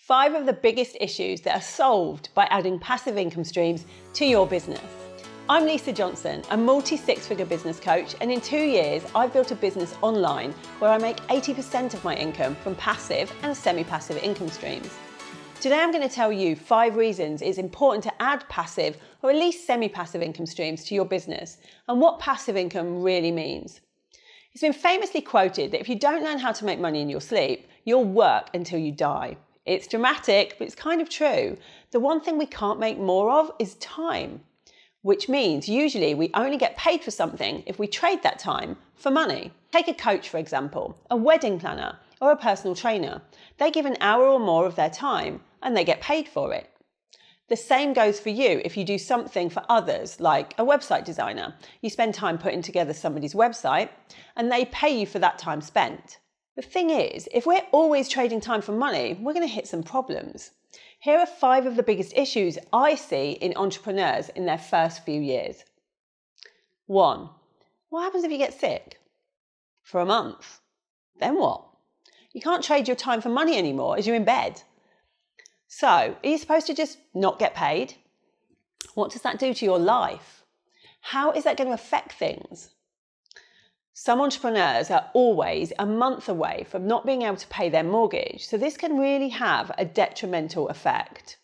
5 of the biggest issues that are solved by adding passive income streams to your business. I'm Lisa Johnson, a multi-six-figure business coach, and in 2 years I've built a business online where I make 80% of my income from passive and semi-passive income streams. Today I'm going to tell you 5 reasons it's important to add passive or at least semi-passive income streams to your business and what passive income really means. It's been famously quoted that if you don't learn how to make money in your sleep, you'll work until you die. It's dramatic, but it's kind of true. The one thing we can't make more of is time, which means usually we only get paid for something if we trade that time for money. Take a coach, for example, a wedding planner, or a personal trainer. They give an hour or more of their time and they get paid for it. The same goes for you if you do something for others, like a website designer. You spend time putting together somebody's website and they pay you for that time spent. The thing is, if we're always trading time for money, we're going to hit some problems. Here are 5 of the biggest issues I see in entrepreneurs in their first few years. 1. What happens if you get sick? For a month. Then what? You can't trade your time for money anymore as you're in bed. So, are you supposed to just not get paid? What does that do to your life? How is that going to affect things? Some entrepreneurs are always a month away from not being able to pay their mortgage, so this can really have a detrimental effect.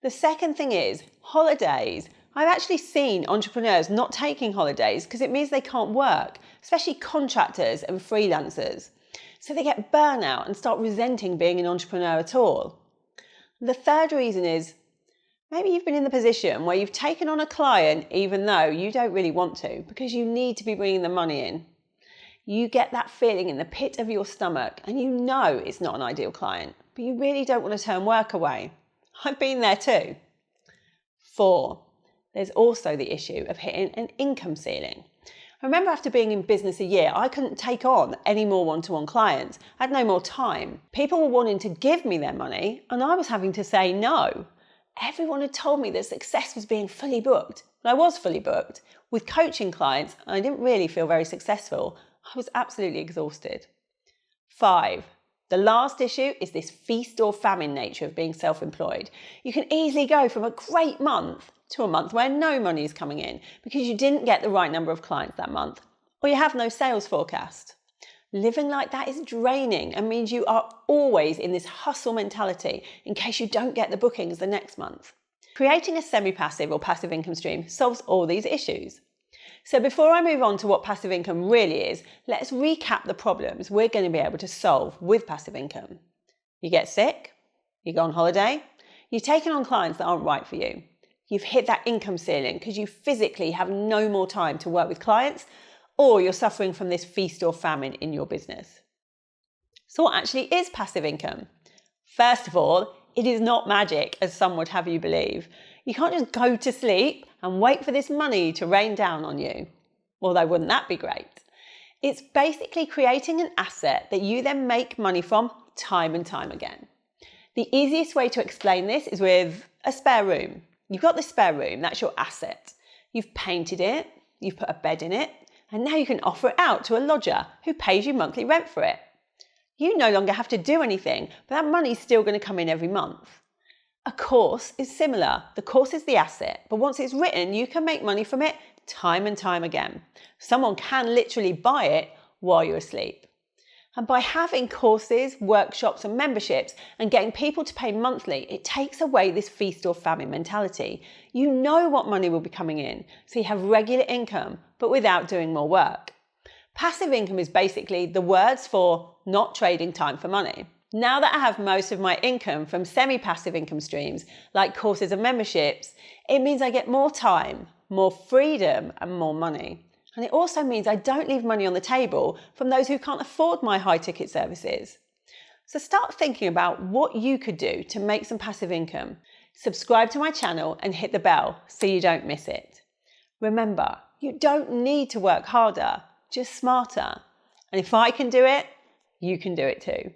The second thing is holidays. I've actually seen entrepreneurs not taking holidays because it means they can't work, especially contractors and freelancers. So they get burnout and start resenting being an entrepreneur at all. The third reason is maybe you've been in the position where you've taken on a client even though you don't really want to because you need to be bringing the money in. You get that feeling in the pit of your stomach and you know it's not an ideal client, but you really don't want to turn work away. I've been there too. 4. There's also the issue of hitting an income ceiling. I remember after being in business a year, I couldn't take on any more one-to-one clients. I had no more time. People were wanting to give me their money and I was having to say no. Everyone had told me that success was being fully booked. And I was fully booked with coaching clients and I didn't really feel very successful. I was absolutely exhausted. 5. The last issue is this feast or famine nature of being self-employed. You can easily go from a great month to a month where no money is coming in because you didn't get the right number of clients that month or you have no sales forecast. Living like that is draining and means you are always in this hustle mentality in case you don't get the bookings the next month. Creating a semi-passive or passive income stream solves all these issues. So before I move on to what passive income really is, let's recap the problems we're going to be able to solve with passive income. You get sick, you go on holiday, you're taking on clients that aren't right for you. You've hit that income ceiling because you physically have no more time to work with clients, or you're suffering from this feast or famine in your business. So what actually is passive income? First of all, it is not magic, as some would have you believe. You can't just go to sleep and wait for this money to rain down on you. Although wouldn't that be great? It's basically creating an asset that you then make money from time and time again. The easiest way to explain this is with a spare room. You've got this spare room, that's your asset. You've painted it, you've put a bed in it, and now you can offer it out to a lodger who pays you monthly rent for it. You no longer have to do anything, but that money's still going to come in every month. A course is similar. The course is the asset, but once it's written, you can make money from it time and time again. Someone can literally buy it while you're asleep. And by having courses, workshops and memberships and getting people to pay monthly, it takes away this feast or famine mentality. You know what money will be coming in, so you have regular income, but without doing more work. Passive income is basically the words for not trading time for money. Now that I have most of my income from semi-passive income streams, like courses and memberships, it means I get more time, more freedom and more money. And it also means I don't leave money on the table from those who can't afford my high-ticket services. So start thinking about what you could do to make some passive income. Subscribe to my channel and hit the bell so you don't miss it. Remember, you don't need to work harder, just smarter. And if I can do it, you can do it too.